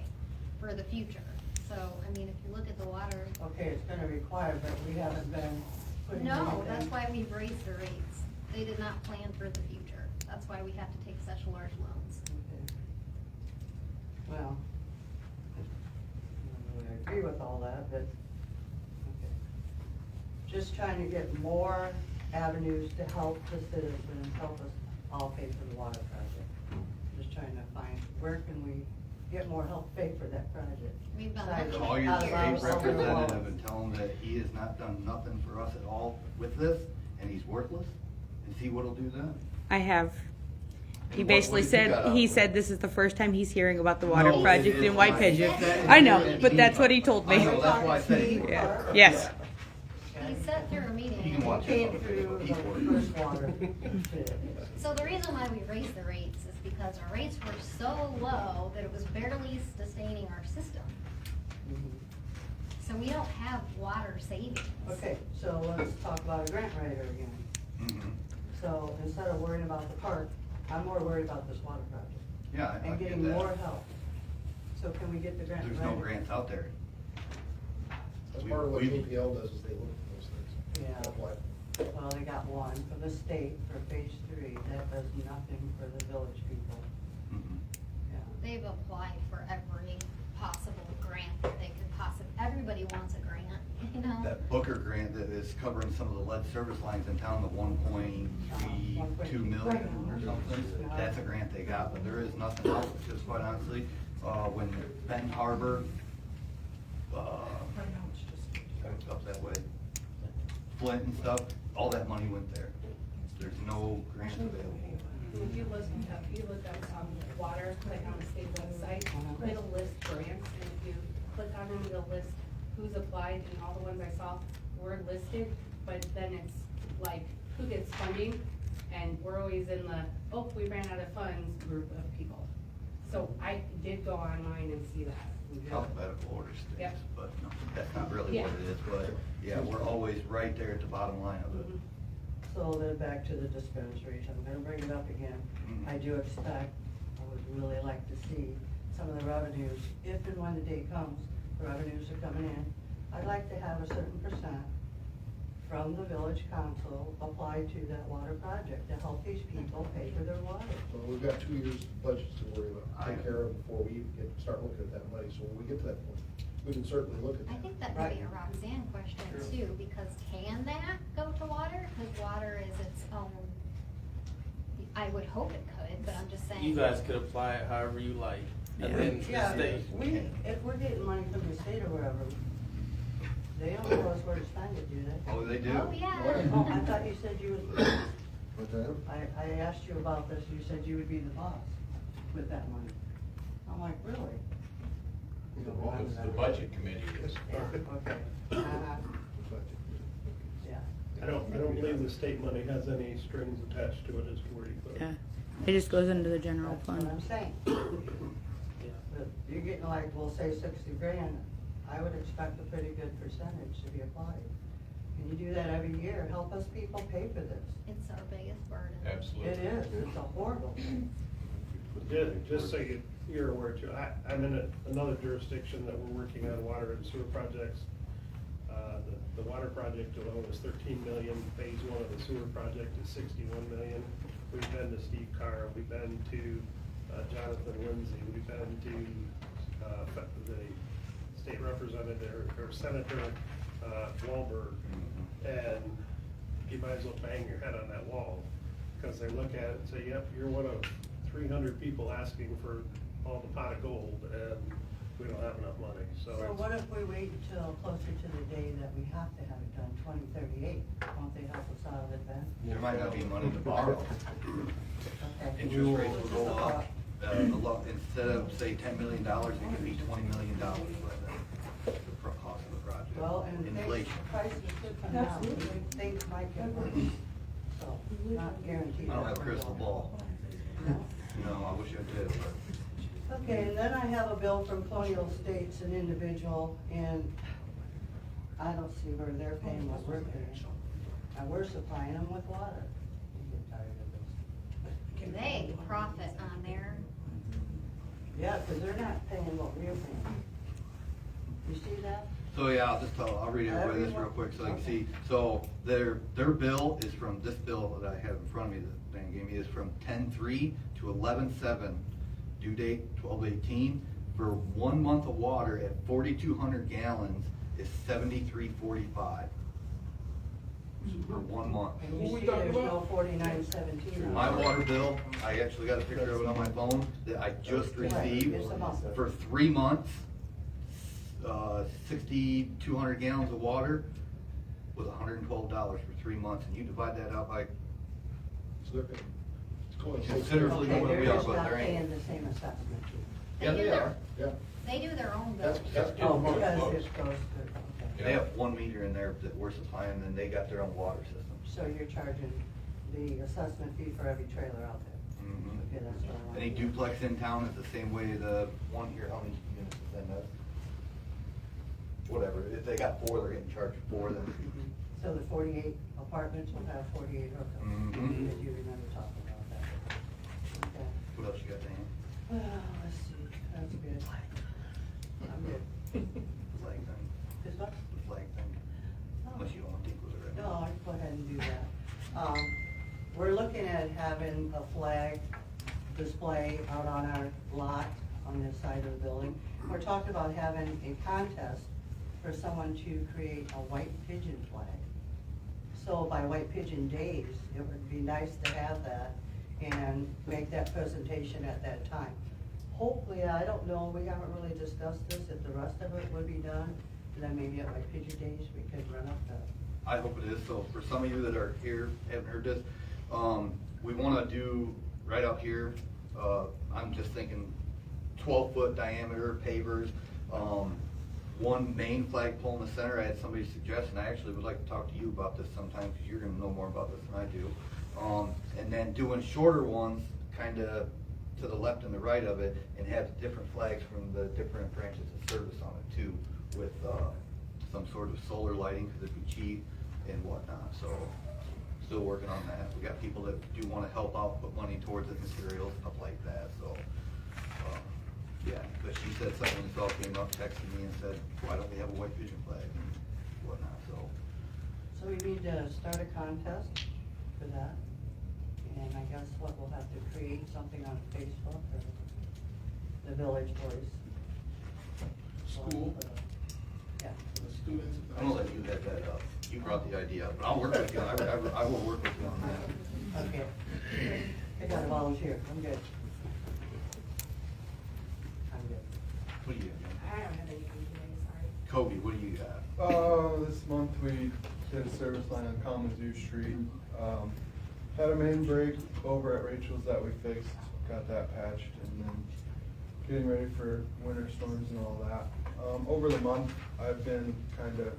for the future. So, I mean, if you look at the water, Okay, it's gonna require, but we haven't been putting no, anything. that's why we've raised the rates. They did not plan for the future. That's why we have to take such large loans. Okay. Well, I don't really agree with all that, but, okay. Just trying to get more avenues to help the citizens, help us all pay for the water project. Just trying to find, where can we get more help pay for that project? We've been Besides looking Call your out of our state own representative loans. and tell him that he has not done nothing for us at all with this, and he's worthless, and see what he'll do then. I have. He What- basically what did you cut said, out? he said this is the first time he's hearing about the water No, project it is in White not. Pigeon. That- I know, but that's what he told me. I know, that's why I said he Yeah. worked. Yes. He sat through a meeting. You can and- watch Came through the first water. So the reason why we raised the rates is because our rates were so low that it was barely sustaining our system. So we don't have water savings. Okay, so let's talk about a grant writer again. Mhm. So instead of worrying about the park, I'm more worried about this water project. Yeah, I And get getting that. more help. So can we get the grant There's writer? no grants out there. That's We- part of what we- JPL does, is they look at those things. Yeah. Apply. Well, they got one from the state for phase 3, that does nothing for the village people. Mhm. Yeah. They've applied for every possible grant that they could everybody wants a grant, you know? That Booker grant that is covering some of the lead service lines in town, the 1.32 million or something, that's a grant they got, but there is nothing else, because quite honestly, when Benton Harbor, up that way, Flint and stuff, all that money went there. There's no grants available. If you look up water, like on the state website, it'll list grants, and if you click on them, it'll list who's applied, and all the ones I saw were listed, but then it's like, who gets funding, and we're always in the, oh, we ran out of funds group of people. So I did go online and see that. Alphabetical order stinks, Yep. but no, that's not really what Yeah. it is, but yeah, we're always right there at the bottom line of it. So then back to the dispensaries, I'm gonna bring it up again. Mhm. I do expect, I would really like to see some of the revenues, if and when the day comes, the revenues are coming in. I'd like to have a certain percent from the village council applied to that water project to help these people pay for their water. Well, we've got 2 years budgets to worry about, take care of before we start looking at that money, so when we get to that point, we can certainly look at that. I think that would be a Roxanne question too, because can that go to water? Because water is its own, I would hope it could, but I'm just saying. You guys could apply it however you like, and then the Yeah, state. if we're getting money from the state or wherever, they don't tell us where to spend it, do they? Oh, they do? Oh, yeah. Oh, I thought you said you would, What's that? I asked you about this, you said you would be the boss with that money. I'm like, really? You don't remember The that? budget committee is. Yeah, okay. Yeah. I don't believe the state money has any strings attached to it as to where you put it. Yeah, it just goes into the general That's what I'm fund. saying. But you're getting like, we'll say 60 grand, I would expect a pretty good percentage to be applied. Can you do that every year? Help us people pay for this. It's our biggest burden. Absolutely. It is, it's a horrible thing. Just so you're aware too, I'm in another jurisdiction that we're working on water and sewer projects. The water project alone is 13 million, phase 1 of the sewer project is 61 million. We've been to Steve Carr, we've been to Jonathan Lindsay, we've been to the state representative or Senator Wahlberg. And you might as well bang your head on that wall, because they look at it and say, yep, you're one of 300 people asking for all the pot of gold, and we don't have enough money, so. So it's- what if we wait until closer to the day that we have to have it done, 2038? Won't they help us out of it then? There might not be money to borrow. Okay. Interest rates will Just go a up. thought. Instead of, say, $10 million, it could be $20 million by the cost of the project. Well, and things, Inflation. prices could come down, things might get worse, so, not guaranteed. I don't have a crystal ball. No. No, I wish I did, but. Okay, and then I have a bill from Colonial States, an individual, and I don't see where they're paying what we're paying. And we're supplying them with water. I'm getting tired of this. They profit on their, Yeah, because they're not paying what we're paying. You see that? So yeah, I'll read over this real quick so you can see. So their bill is from, this bill that I have in front of me that Dan gave me is from 10/3 to 11/7, due date 12/18. For 1 month of water at 4,200 gallons is $73.45. For 1 month. And you see there's no 4917. My water bill, I actually got a picture of it on my phone that I just received It's a month. for 3 months. 6,200 gallons of water was $112 for 3 months, and you divide that out by, So they're paying, considerably Okay, more than we they're are, just but not there paying ain't. the same assessment. Yeah, they are. Yeah. They do their own bill. That's Oh, good. because it goes to, okay. They have one meter in there that we're supplying, and they got their own water system. So you're charging the assessment fee for every trailer out there? Mhm. Okay, that's what I want. Any duplex in town is the same way the one here, how many units is that? Whatever, if they got 4, they're getting charged 4 then. Mhm. So the 48 apartments will have 48 hookups? Mhm. Did you remember talking about that? Okay. What else you got, Dan? Well, let's see, that's good. I'm good. Flag thing, This what? the flag thing, unless you don't want to think with it right No, now. I'd go ahead and do that. We're looking at having a flag display out on our lot on this side of the building. We're talking about having a contest for someone to create a white pigeon flag. So by White Pigeon Days, it would be nice to have that and make that presentation at that time. Hopefully, I don't know, we haven't really discussed this, if the rest of it would be done, then maybe at White Pigeon Days, we could run up the. I hope it is, so for some of you that are here, haven't heard this, we wanna do right out here, I'm just thinking 12-foot diameter pavers, one main flagpole in the center. I had somebody suggest, and I actually would like to talk to you about this sometime, because you're gonna know more about this than I do. And then doing shorter ones, kinda to the left and the right of it, and have different flags from the different branches of service on it too, with, some sort of solar lighting, because it'd be cheap and whatnot, so still working on that. We got people that do wanna help out, put money towards the materials, stuff like that, so. Yeah, but she said something when this all came up, texted me and said, why don't we have a white pigeon flag and whatnot, so. So we need to start a contest for that, and I guess what we'll have to create something on Facebook or the Village Boys. School. Yeah. The students. I'm gonna let you head that up. You brought the idea up, but I'll work with you, I will work with you on that. Okay. I gotta volunteer, I'm good. I'm good. What do you got? I don't have anything today, sorry. Kobe, what do you got? This month we did a service line on Kalamazoo Street. Had a main break over at Rachel's that we fixed, got that patched, and then getting ready for winter storms and all that. Over the month, I've been kinda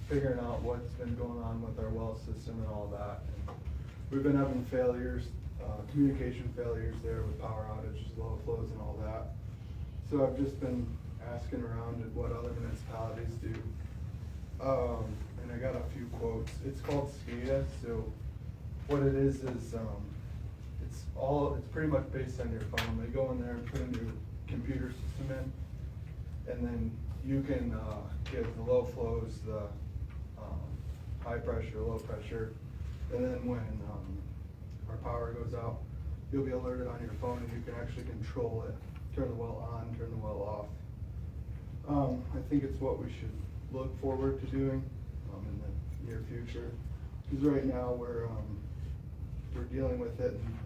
figuring out what's been going on with our well system and all that. And we've been having failures, communication failures there with power outages, low flows and all that. So I've just been asking around at what other municipalities do. And I got a few quotes. It's called SCADA, so what it is, it's pretty much based on your phone. They go in there and put a new computer system in, and then you can, give the low flows, the, high pressure, low pressure, and then when, our power goes out, you'll be alerted on your phone and you can actually control it, turn the well on, turn the well off. I think it's what we should look forward to doing, in the near future. Because right now, we're dealing with it and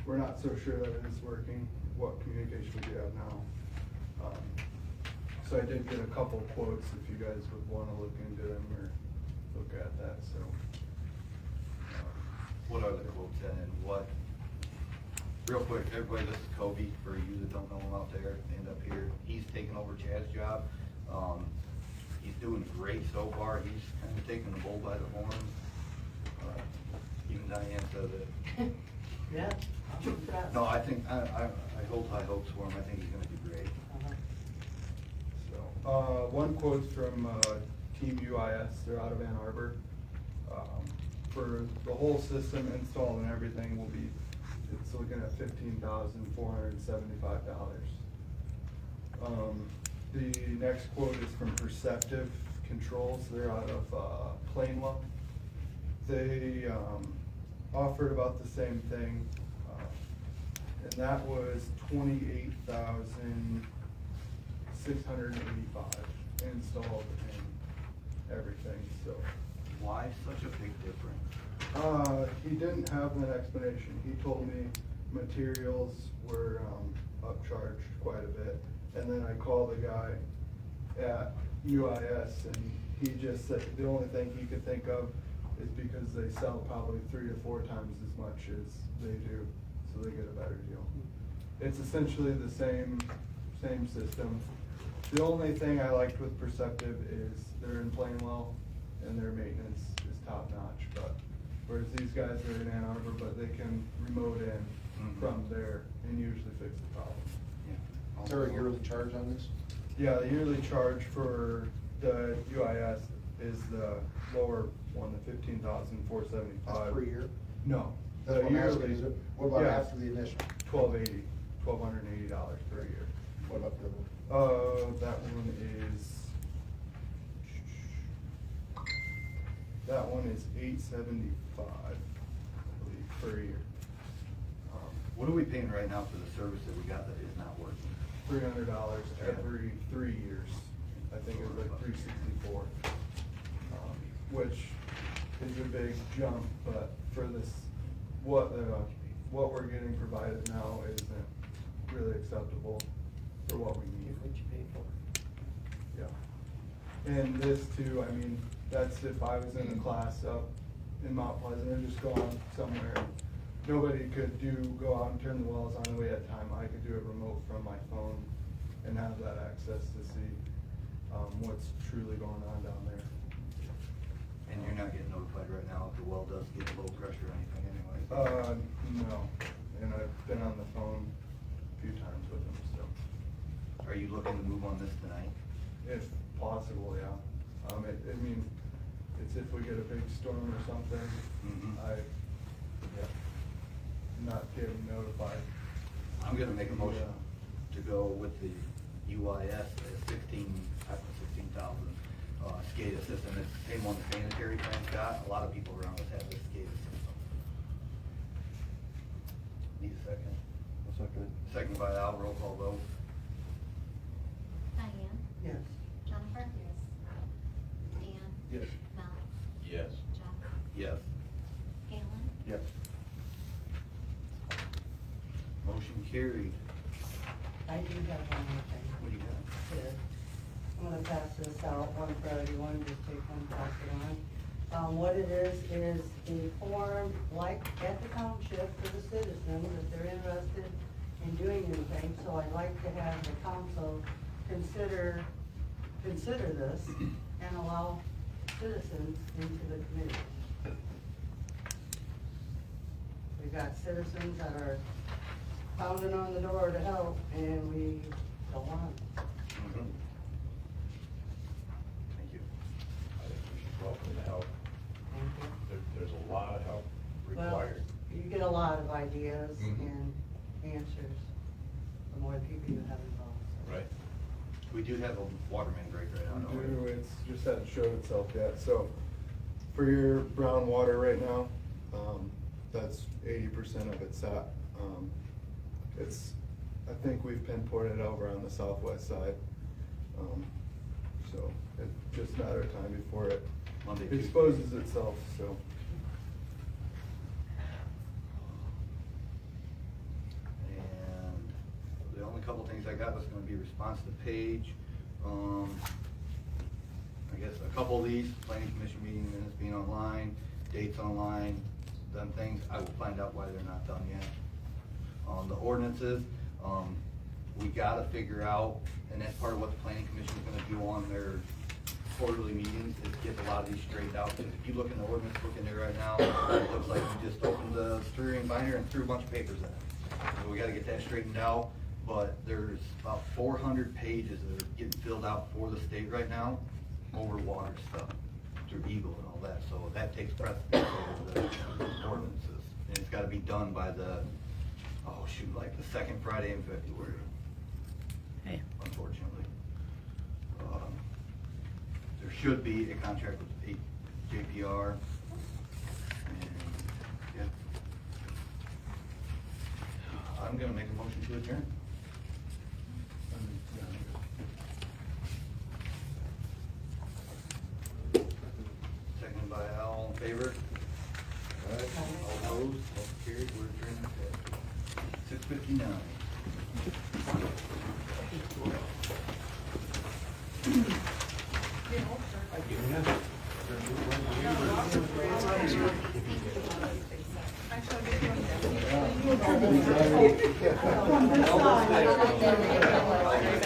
we're not so sure that it is working, what communication we do have now. So I did get a couple quotes if you guys would wanna look into them or look at that, so. What are the quotes then, and what, real quick, everybody, this is Kobe, for you that don't know him out there, and up here, he's taking over Chad's job. He's doing great so far, he's kind of taking the bull by the horns. Even Diane said it. Yeah. I'm impressed. No, I think, I hold high hopes for him, I think he's gonna do great. Uh-huh. So, one quote's from, Team UIS, they're out of Ann Arbor. For the whole system installed and everything will be, it's looking at $15,475. The next quote is from Perceptive Controls, they're out of, Plainwell. They, offered about the same thing, and that was $28,685 installed and everything, so. Why such a big difference? He didn't have an explanation. He told me materials were, upcharged quite a bit. And then I called the guy at UIS and he just said the only thing he could think of is because they sell probably 3 to 4 times as much as they do. so they get a better deal. It's essentially the same system. The only thing I liked with Perceptive is they're in Plainwell and their maintenance is top notch, but whereas these guys are in Ann Arbor, but they can remote in from there and usually fix the problem. Yeah. Is there a yearly charge on this? Yeah, the yearly charge for the UIS is the lower one, the $15,475. That's per year? No. That's the what I'm asking, yearly- is it, what about yeah, after the initial? $1,280 per year. What about the, That one is $875, I believe, per year. What are we paying right now for the service that we got that is not working? $300 every 3 years. I think it was like $364, which is a big jump, but for this, what we're getting provided now isn't really acceptable for what we need. What you pay for. Yeah. And this too, I mean, that's if I was in a class up in Mount Pleasant or just going somewhere. Nobody could go out and turn the wells on the way at time. I could do it remote from my phone and have that access to see what's truly going on down there. And you're not getting notified right now if the well does get low pressure or anything anyway? No, and I've been on the phone a few times with them, so. Are you looking to move on this tonight? If possible, yeah. I mean, it's if we get a big storm or something, not getting notified. I'm gonna make a motion Yeah. to go with the UIS at 16,000 SCADA system. It's the same one the sanitary plant's got. A lot of people around us have this SCADA system. Need a second? I'll second it. Second by Al, roll call vote. Diane? Yes. Jennifer? Yes. Dan? Yes. Mel? Yes. Jeff? Yes. Galen? Yes. Motion carried. I do have one more thing. What do you got? Here. I'm gonna pass this out, one for everyone, just take one, pass it on. What it is a form, like at the township for the citizens, if they're interested in doing anything. So I'd like to have the council consider this and allow citizens into the committee. We've got citizens that are pounding on the door to help, and we don't want them. Thank you. I think we should welcome the help. Thank you. There's a lot of help Well, required. you get a lot of ideas Mhm. and answers, the more people you have involved. so. Right. We do have a water main break right now, don't we? It's just hasn't showed itself yet, so for your brown water right now, that's 80% of it's at. I think we've pinpointed over on the southwest side. So it's just a matter of time before it Monday, Tuesday. exposes itself, so. And the only couple things I got was gonna be response to Paige. I guess a couple of these, planning commission meeting minutes being online, dates online, them things, I will find out why they're not done yet. The ordinances, we gotta figure out, and that's part of what the planning commission is gonna do on their quarterly meetings, is get a lot of these straightened out. Because if you look in the ordinance book in there right now, it looks like you just opened the three-ring binder and threw a bunch of papers in it. So we gotta get that straightened out, but there's about 400 pages that are getting filled out for the state right now over water stuff, through Eagle and all that, so that takes precedence over the ordinances. And it's gotta be done by the, like the second Friday in February, Hey. unfortunately. There should be a contract with JPR, and, yeah. I'm gonna make a motion to adjourn. Seconded by Al, all in favor? All opposed, motion carried, we're adjourned at 6:59. Actually,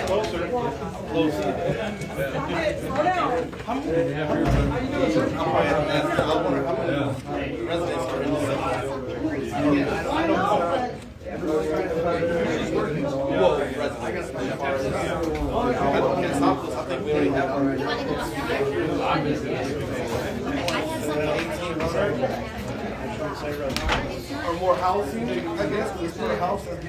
Closer. Closer. Residents are in the I think we already have one. Or more housing, I guess, there's more house than